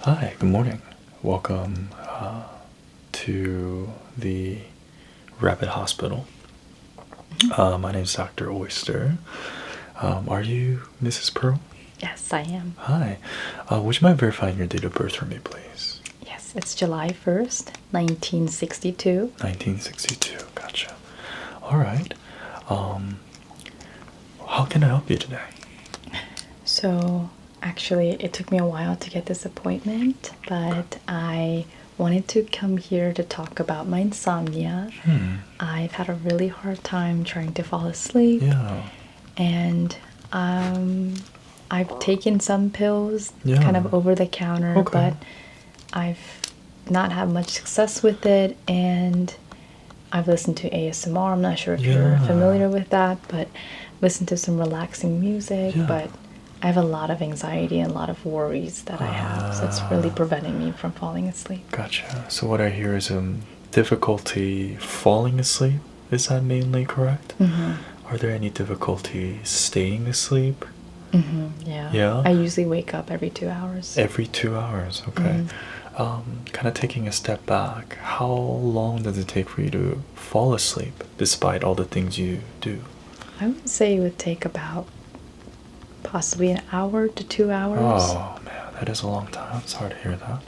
Hi, good morning. Welcome to the Rabbit Hospital. My name is Dr. Oyster. Are you Mrs. Pearl? Yes, I am. Hi. Would you mind verifying your date of birth for me, please? Yes, it's July 1st, 1962. 1962. Gotcha. All right. How can I help you today? So, actually, it took me a while to get this appointment, but I wanted to come here to talk about my insomnia. I've had a really hard time trying to fall asleep, Yeah. and I've taken some pills, Yeah. kind of over the counter, Okay. but I've not had much success with it, and I've listened to ASMR. I'm not sure if you're Yeah. familiar with that, but listen to some relaxing music. Yeah. But I have a lot of anxiety and a lot of worries that I have, so it's really preventing me from falling asleep. Gotcha. So what I hear is difficulty falling asleep. Is that mainly correct? Are there any difficulty staying asleep? Yeah. Yeah? I usually wake up every 2 hours. Every 2 hours, okay. Kind of taking a step back, how long does it take for you to fall asleep despite all the things you do? I would say it would take about possibly an hour to 2 hours. Oh man, that is a long time. I'm sorry to hear that.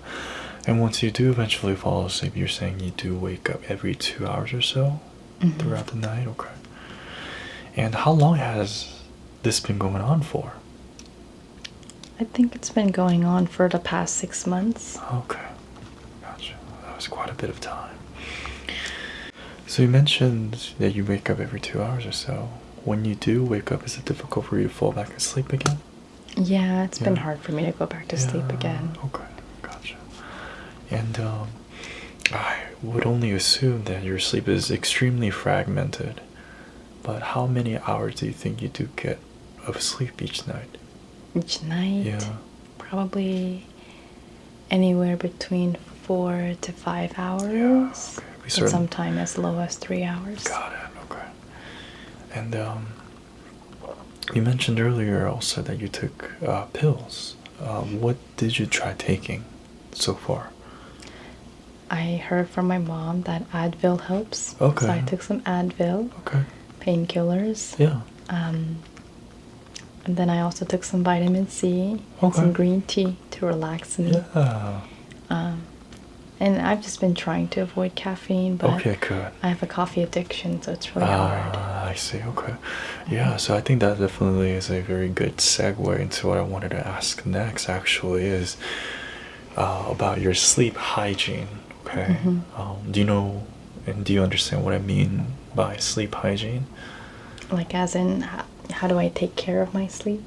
And once you do eventually fall asleep, you're saying you do wake up every 2 hours or so throughout the night? Okay. And how long has this been going on for? I think it's been going on for the past 6 months. Okay, gotcha. That was quite a bit of time. So you mentioned that you wake up every 2 hours or so. When you do wake up, is it difficult for you to fall back asleep again? Yeah, it's been Yeah. hard for me to go back to sleep again. Okay, gotcha. And I would only assume that your sleep is extremely fragmented. But how many hours do you think you do get of sleep each night? Each night, Yeah. probably anywhere between 4 to 5 hours, Okay. We but certainly sometimes as low as 3 hours. got it. Okay. And you mentioned earlier also that you took pills. What did you try taking so far? I heard from my mom that Advil helps. Okay. So I took some Advil, Okay. painkillers. Yeah. And then I also took some vitamin C and Okay. some green tea to relax me. Yeah. And I've just been trying to avoid caffeine, but Okay, good. I have a coffee addiction, so it's really hard. I see. Okay. Yeah, so I think that definitely is a very good segue into what I wanted to ask next, actually, is about your sleep hygiene. Okay. Do you know and do you understand what I mean by sleep hygiene? Like, as in, how do I take care of my sleep?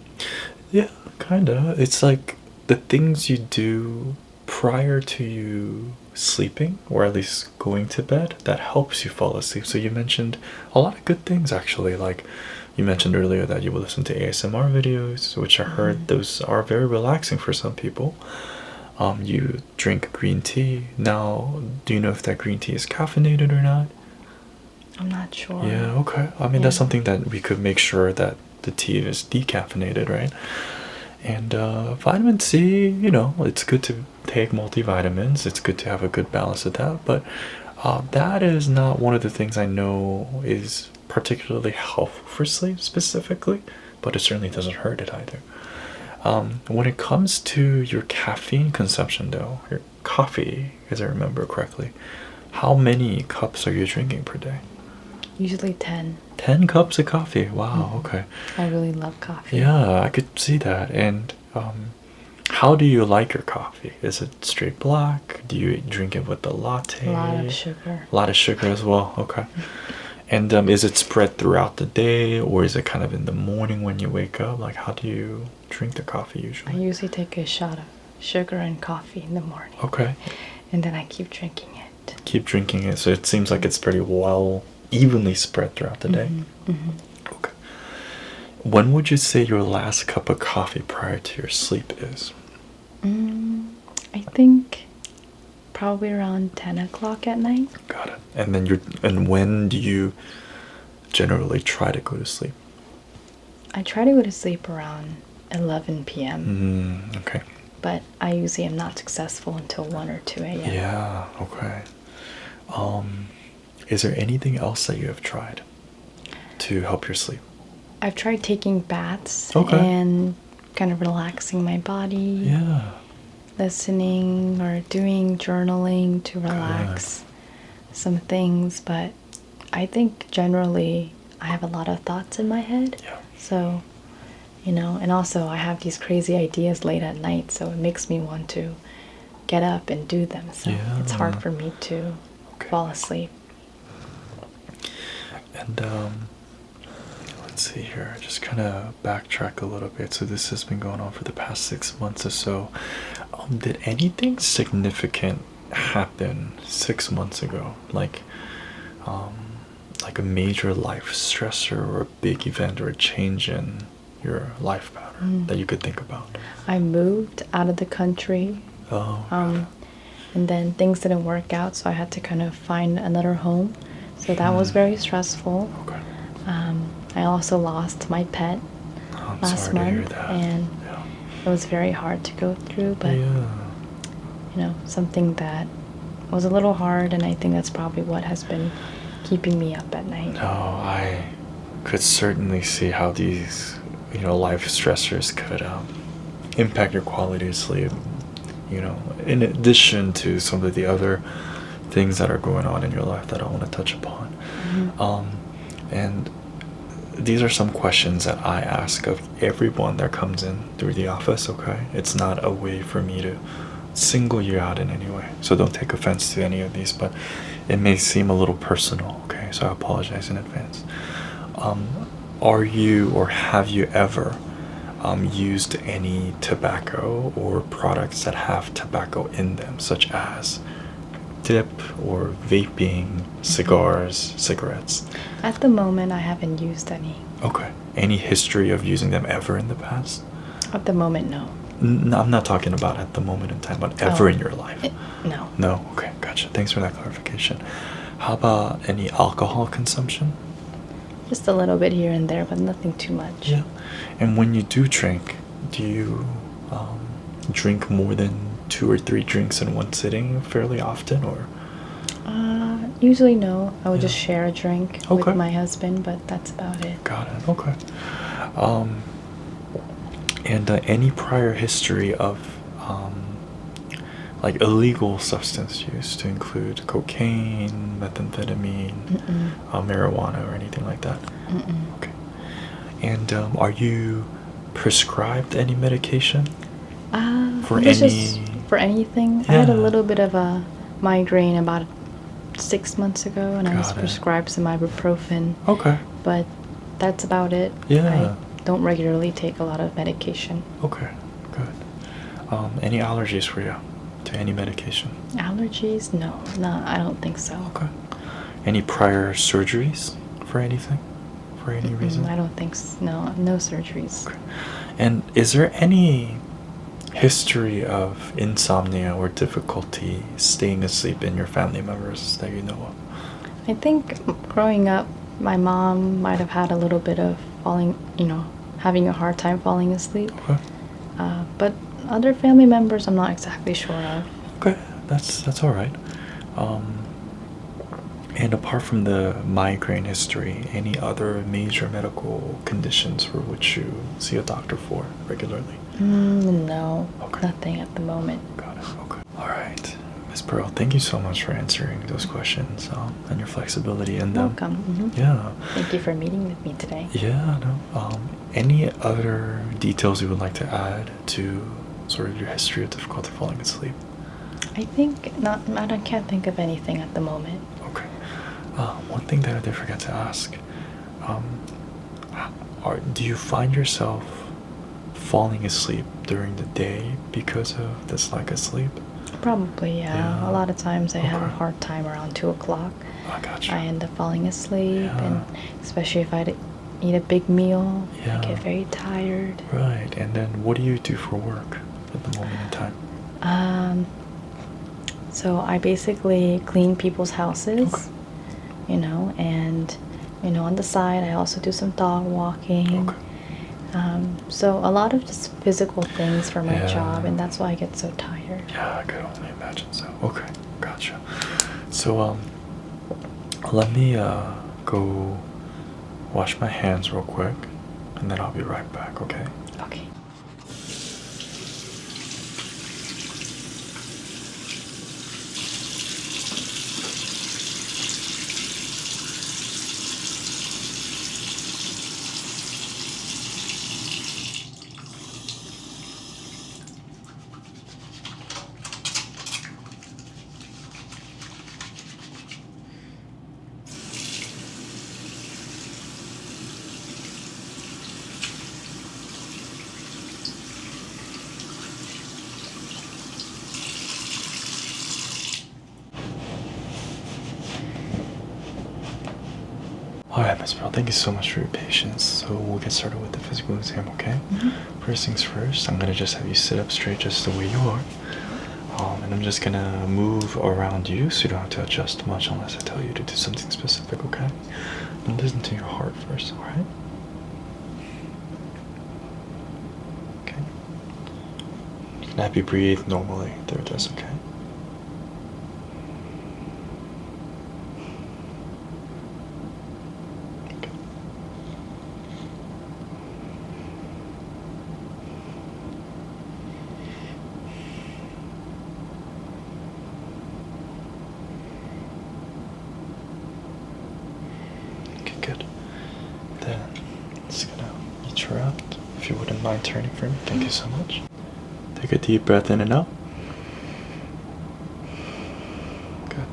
Yeah, kinda. It's like the things you do prior to you sleeping, or at least going to bed, that helps you fall asleep. So you mentioned a lot of good things actually. Like you mentioned earlier that you will listen to ASMR videos, which I heard those are very relaxing for some people. You drink green tea. Now, do you know if that green tea is caffeinated or not? I'm not sure. Yeah, okay. I mean, that's Yeah. something that we could make sure that the tea is decaffeinated, right? And vitamin C, it's good to take multivitamins. It's good to have a good balance of that. But that is not one of the things I know is particularly helpful for sleep specifically, but it certainly doesn't hurt it either. When it comes to your caffeine consumption, though, your coffee, as I remember correctly, how many cups are you drinking per day? Usually 10. 10 cups of coffee. Wow, okay. I really love coffee. Yeah, I could see that. And how do you like your coffee? Is it straight black? Do you drink it with a latte? A lot of sugar. A lot of sugar as well. Okay. And is it spread throughout the day, or is it kind of in the morning when you wake up? Like, how do you drink the coffee I usually? usually take a shot of sugar and coffee in the morning, Okay. and then I keep drinking it. Keep drinking it. So it seems like it's pretty well evenly spread throughout the day. Okay. When would you say your last cup of coffee prior to your sleep is? I think probably around 10 o'clock at night. Got it. And then when do you generally try to go to sleep? I try to go to sleep around 11 p.m. Okay. but I usually am not successful until 1 or 2 a.m. Yeah, okay. Is there anything else that you have tried to help your sleep? I've tried taking baths Okay. and kind of relaxing my body, Yeah. listening or doing journaling to relax some things, but I think generally I have a lot of thoughts in my head. Yeah. So, and also I have these crazy ideas late at night, so it makes me want to get up and do them. So it's hard for me to fall asleep. And let's see here. Just kind of backtrack a little bit. So this has been going on for the past 6 months or so. Did anything significant happen 6 months ago? Like a major life stressor or a big event or a change in your life pattern that you could think about? I moved out of the country. Oh. And then things didn't work out, so I had to kind of find another home. So that was very stressful. Okay. I also lost my pet I'm last sorry to hear month, that. and Yeah. it was very hard to go through, but Yeah. something that was a little hard, and I think that's probably what has been keeping me up at night. No, I could certainly see how these, life stressors could impact your quality of sleep. In addition to some of the other things that are going on in your life that I want to touch upon. And these are some questions that I ask of everyone that comes in through the office, okay? It's not a way for me to single you out in any way. So don't take offense to any of these, but it may seem a little personal, okay? So I apologize in advance. Are you or have you ever used any tobacco or products that have tobacco in them, such as dip or vaping, cigars, cigarettes? At the moment, I haven't used any. Okay. Any history of using them ever in the past? At the moment, no. No, I'm not talking about at the moment in time, but ever in your life. No. No? Okay, gotcha. Thanks for that clarification. How about any alcohol consumption? Just a little bit here and there, but nothing too much. Yeah. And when you do drink, do you drink more than 2 or 3 drinks in one sitting fairly often, or? Usually no. I would just share a drink Okay. with my husband, but that's about it. Got it. Okay. And any prior history of like illegal substance use, to include cocaine, methamphetamine, marijuana, or anything like that? Okay. And are you prescribed any medication? For It was any? just for anything. I had a Yeah. little bit of a migraine about 6 months ago, and I was Got it. prescribed some ibuprofen, Okay. but that's about it. Yeah. I don't regularly take a lot of medication. Okay. Good. Any allergies for you to any medication? Allergies? No, I don't think so. Okay. Any prior surgeries for anything? For any reason? I don't think so. No surgeries. Okay. And is there any history of insomnia or difficulty staying asleep in your family members that you know of? I think growing up, my mom might have had a little bit of having a hard time falling asleep. Okay. But other family members, I'm not exactly sure of. Okay, that's all right. And apart from the migraine history, any other major medical conditions for which you see a doctor for regularly? No, Okay. nothing at the moment. Got it. Okay. All right, Miss Pearl. Thank you so much for answering those questions and your flexibility in them. Welcome. Yeah. Thank you for meeting with me today. Yeah. No. Any other details you would like to add to sort of your history of difficulty falling asleep? I think not. I can't think of anything at the moment. Okay. One thing that I did forget to ask. Do you find yourself falling asleep during the day because of this lack of sleep? Probably, yeah. Yeah. A lot of times I have a Okay. hard time around 2 o'clock. I gotcha. I end up falling asleep, Yeah. and especially if I eat a big meal, Yeah. I get very tired. Right. And then what do you do for work at the moment in time? So I basically clean people's houses, Okay. and on the side I also do some dog walking. Okay. So a lot of just physical things for my Yeah. job, and that's why I get so tired. Yeah, I could only imagine so. Okay, gotcha. So, let me go wash my hands real quick, and then I'll be right back, okay? Okay. Alright, Miss Pearl, thank you so much for your patience. So we'll get started with the physical exam, okay? First things first, I'm gonna just have you sit up straight just the way you are. And I'm just gonna move around you so you don't have to adjust much unless I tell you to do something specific, okay? And listen to your heart first, alright? Okay. You can have you breathe normally through this, okay? Okay. Okay, good. Then just gonna each her out. If you wouldn't mind turning for me, thank you so much. Take a deep breath in and out. Good.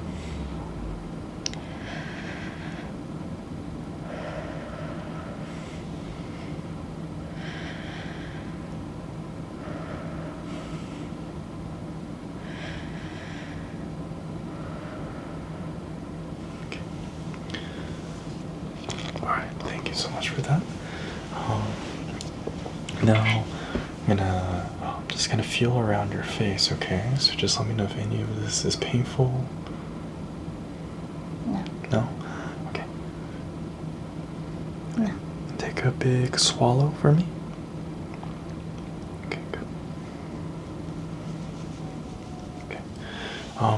Okay. Alright, thank you so much for that. Now, I'm just gonna feel around your face, okay? So just let me know if any of this is painful. No. No? Okay. No. Take a big swallow for me. Okay, good. Okay.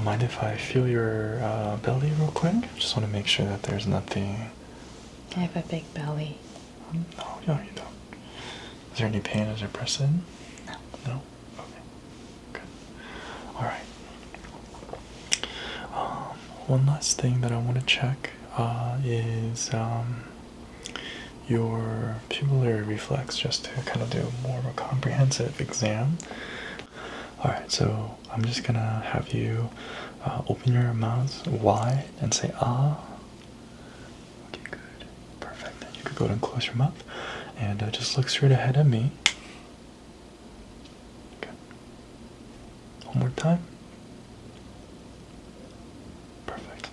Mind if I feel your belly real quick? Just want to make sure that there's nothing. I have a big belly. No, you don't. Is there any pain as I press in? No. No? Okay. Good. Alright. One last thing that I want to check is your pupillary reflex, just to kind of do more of a comprehensive exam. Alright, so I'm just gonna have you open your mouth wide and say ah. Okay, good. Perfect. Then you could go ahead and close your mouth and just look straight ahead at me. Okay. One more time. Perfect.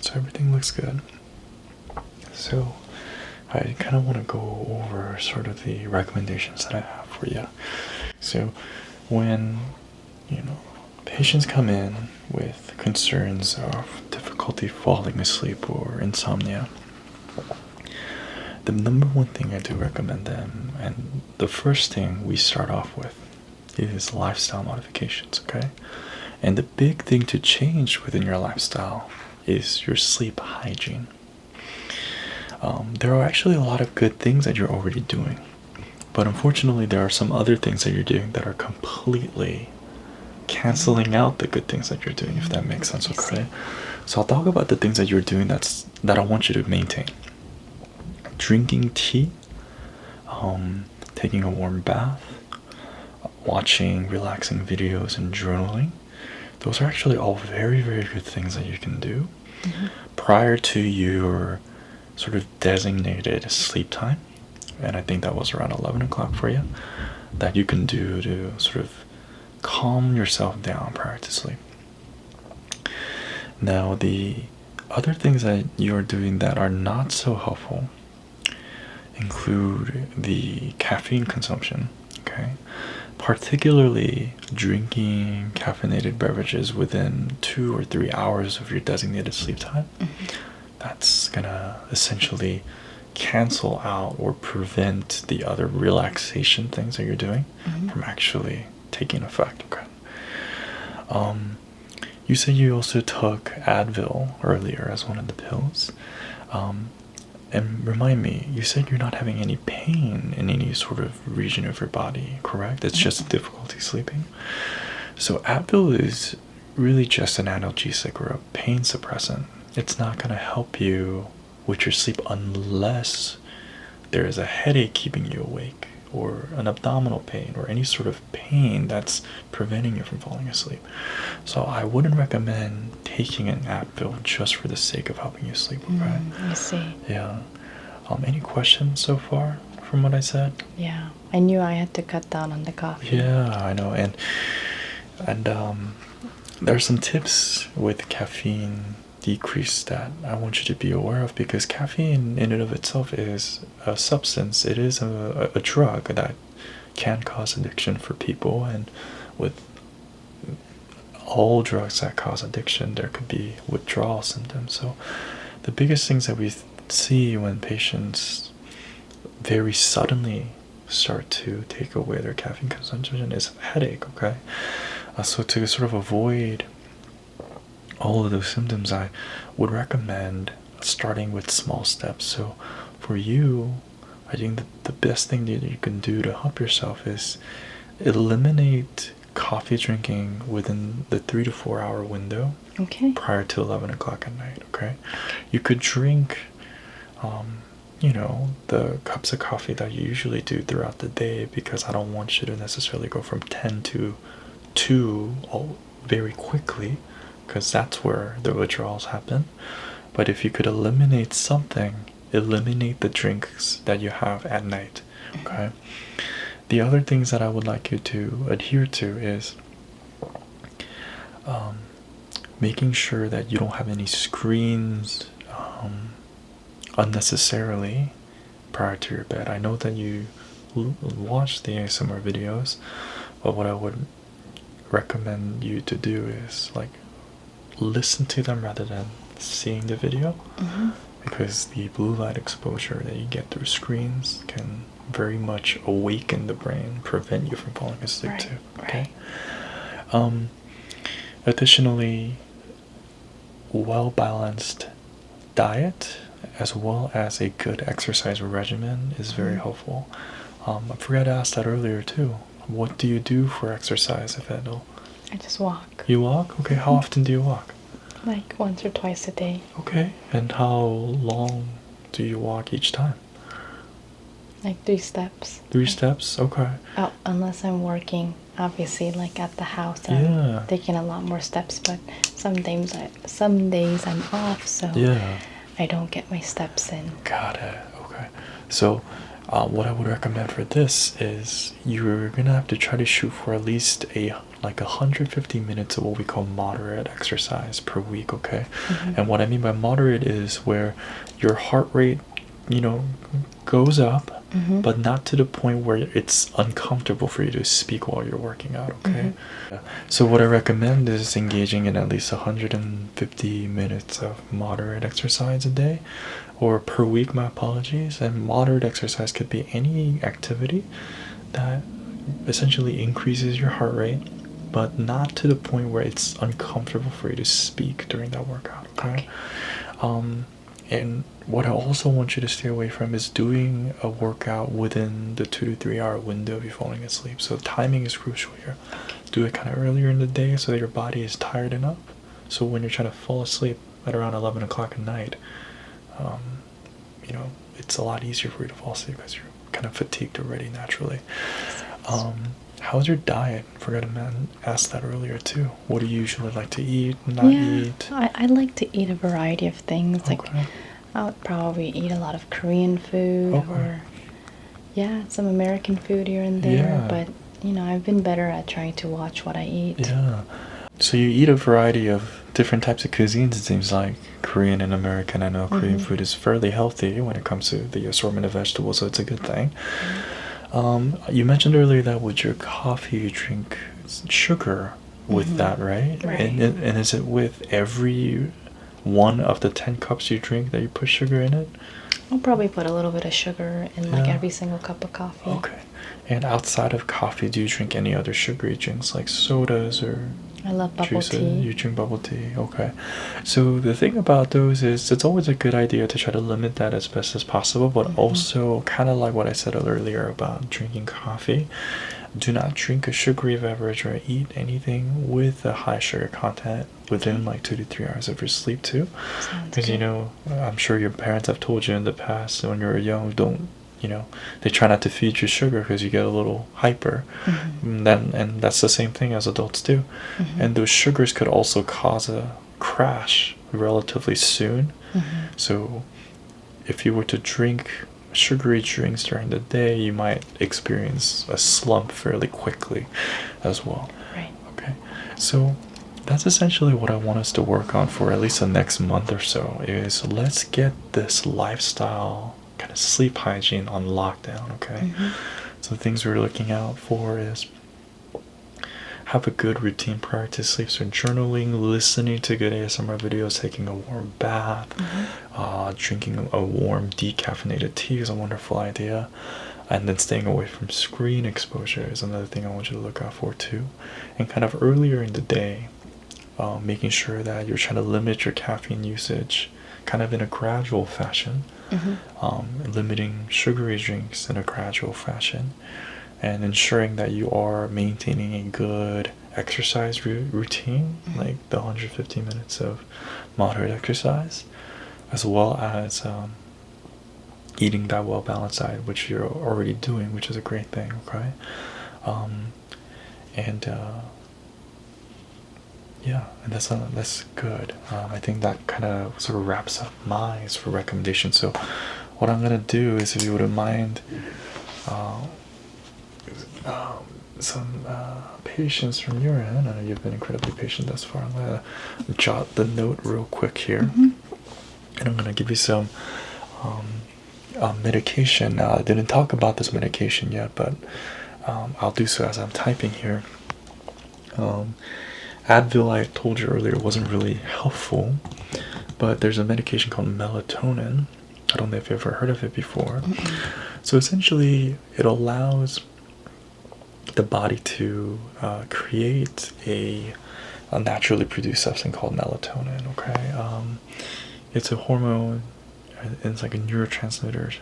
So everything looks good. So I kind of want to go over sort of the recommendations that I have for you. So when, patients come in with concerns of difficulty falling asleep or insomnia, the number one thing I do recommend them, and the first thing we start off with, is lifestyle modifications, okay? And the big thing to change within your lifestyle is your sleep hygiene. There are actually a lot of good things that you're already doing, but unfortunately there are some other things that you're doing that are completely canceling out the good things that you're doing, if that makes sense, okay? So I'll talk about the things that you're doing that I want you to maintain. Drinking tea, taking a warm bath, watching relaxing videos, and journaling. Those are actually all very, very good things that you can do prior to your sort of designated sleep time. And I think that was around 11 o'clock for you, that you can do to sort of calm yourself down prior to sleep. Now, the other things that you're doing that are not so helpful include the caffeine consumption, okay? Particularly drinking caffeinated beverages within 2 or 3 hours of your designated sleep time. That's gonna essentially cancel out or prevent the other relaxation things that you're doing from actually taking effect. Okay. You said you also took Advil earlier as one of the pills. And remind me, you said you're not having any pain in any sort of region of your body, correct? It's just difficulty sleeping. So Advil is really just an analgesic or a pain suppressant. It's not going to help you with your sleep unless there is a headache keeping you awake, or an abdominal pain, or any sort of pain that's preventing you from falling asleep. So I wouldn't recommend taking an Advil just for the sake of helping you sleep, okay? I see. Yeah. Any questions so far from what I said? Yeah, I knew I had to cut down on the coffee. Yeah, I know. And there are some tips with caffeine decrease that I want you to be aware of, because caffeine in and of itself is a substance. It is a drug that can cause addiction for people, and with all drugs that cause addiction, there could be withdrawal symptoms. So the biggest things that we see when patients very suddenly start to take away their caffeine consumption is headache, okay? So to sort of avoid all of those symptoms, I would recommend starting with small steps. So for you, I think that the best thing that you can do to help yourself is eliminate coffee drinking within the 3 to 4 hour window, Okay. prior to 11 o'clock at night, okay? You could drink the cups of coffee that you usually do throughout the day, because I don't want you to necessarily go from 10 to 2 very quickly, because that's where the withdrawals happen. But if you could eliminate something, eliminate the drinks that you have at night, okay? The other things that I would like you to adhere to is making sure that you don't have any screens unnecessarily prior to your bed. I know that you watch the ASMR videos, but what I would recommend you to do is like listen to them rather than seeing the video, because the blue light exposure that you get through screens can very much awaken the brain, prevent you from falling asleep too. Okay. Additionally, well-balanced diet as well as a good exercise regimen is very helpful. I forgot to ask that earlier too. What do you do for exercise, if at all? I just walk. You walk? Okay, how often do you walk? Like once or twice a day. Okay, and how long do you walk each time? Like 3 steps. 3 steps? Okay. Oh, unless I'm working, obviously, like at the house, Yeah. I'm taking a lot more steps. But some days I'm off, so Yeah. I don't get my steps in. Got it. Okay. So, what I would recommend for this is you're gonna have to try to shoot for at least 150 minutes of what we call moderate exercise per week. Okay. And what I mean by moderate is where your heart rate, goes up, but not to the point where it's uncomfortable for you to speak while you're working out, okay? So what I recommend is engaging in at least 150 minutes of moderate exercise a day, or per week, my apologies. And moderate exercise could be any activity that essentially increases your heart rate, but not to the point where it's uncomfortable for you to speak during that workout, okay? And what I also want you to stay away from is doing a workout within the 2 to 3 hour window of you falling asleep. So timing is crucial here. Do it kind of earlier in the day so that your body is tired enough. So when you're trying to fall asleep at around 11 o'clock at night, it's a lot easier for you to fall asleep because you're kind of fatigued already naturally. How's your diet? Forgot to ask that earlier too. What do you usually like to eat, not eat? I like to eat a variety of things. Like I would probably eat a lot of Korean food or some American food here and there. But I've been better at trying to watch what I eat. Yeah. So you eat a variety of different types of cuisines, it seems like. Korean and American. I know Korean food is fairly healthy when it comes to the assortment of vegetables, so it's a good thing. You mentioned earlier that with your coffee you drink sugar with that, right? And is it with every one of the 10 cups you drink that you put sugar in it? I'll probably put a little bit of sugar in like Yeah. every single cup of coffee. Okay. And outside of coffee, do you drink any other sugary drinks like sodas or I love bubble juices? tea. You drink bubble tea. Okay. So the thing about those is it's always a good idea to try to limit that as best as possible, but also kind of like what I said earlier about drinking coffee. Do not drink a sugary beverage or eat anything with a high sugar content within like 2 to 3 hours of your sleep too. Because you know, I'm sure your parents have told you in the past when you were young, don't, you know, they try not to feed you sugar because you get a little hyper. And that's the same thing as adults do. And those sugars could also cause a crash relatively soon. So if you were to drink sugary drinks during the day, you might experience a slump fairly quickly as well. Right. Okay. So that's essentially what I want us to work on for at least the next month or so, is let's get this lifestyle kind of sleep hygiene on lockdown. Okay. So the things we're looking out for is have a good routine prior to sleep. So journaling, listening to good ASMR videos, taking a warm bath, drinking a warm decaffeinated tea is a wonderful idea. And then staying away from screen exposure is another thing I want you to look out for too. And kind of earlier in the day, making sure that you're trying to limit your caffeine usage kind of in a gradual fashion. Limiting sugary drinks in a gradual fashion, and ensuring that you are maintaining a good exercise routine, like the 150 minutes of moderate exercise, as well as eating that well-balanced diet, which you're already doing, which is a great thing, okay? Yeah, and that's good. I think that kind of sort of wraps up my sort of recommendation. So what I'm gonna do is, if you wouldn't mind, some patience from your end. I know you've been incredibly patient thus far. I'm gonna jot the note real quick here, and I'm gonna give you some medication. Now, I didn't talk about this medication yet, but I'll do so as I'm typing here. Advil, I told you earlier, wasn't really helpful, but there's a medication called melatonin. I don't know if you've ever heard of it before. So essentially, it allows the body to create a naturally produced substance called melatonin. Okay, it's a hormone. It's like a neurotransmitter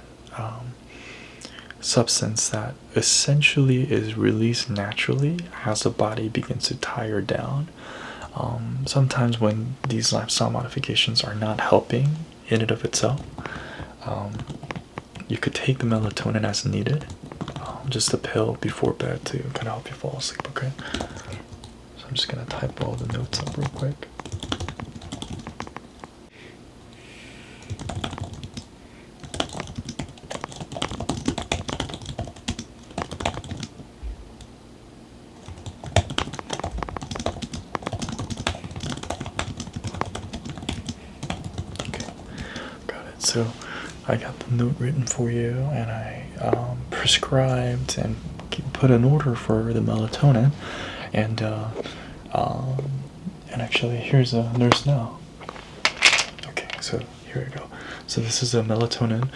substance that essentially is released naturally as the body begins to tire down. Sometimes when these lifestyle modifications are not helping in and of itself, you could take the melatonin as needed, just a pill before bed to kind of help you fall asleep. Okay, so I'm just gonna type all the notes up real quick. So I got the note written for you, and I prescribed and put an order for the melatonin, and actually here's a nurse now. Okay, so here we go. So this is a melatonin.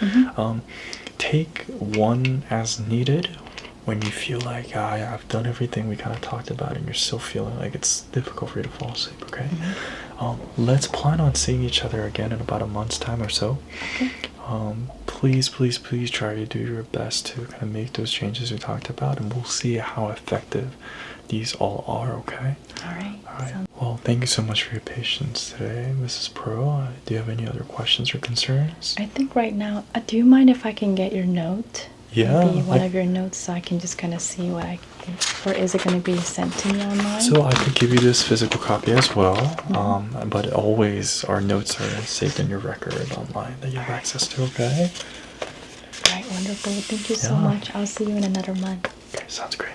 Take one as needed when you feel like I've done everything we kind of talked about, and you're still feeling like it's difficult for you to fall asleep. Okay. Let's plan on seeing each other again in about a month's time or so. Okay. Please try to do your best to kind of make those changes we talked about, and we'll see how effective these all are. Okay. All right. Well, thank you so much for your patience today, Mrs. Pro. Do you have any other questions or concerns? I think right now, do you mind if I can get your note? Yeah. Maybe one of your notes, so I can just kind of see what I can, or is it going to be sent to me online? So I could give you this physical copy as well, but always our notes are saved in your record online that you have access to. Okay. All right, wonderful. Thank you so much. I'll see you in another month. Okay, sounds great.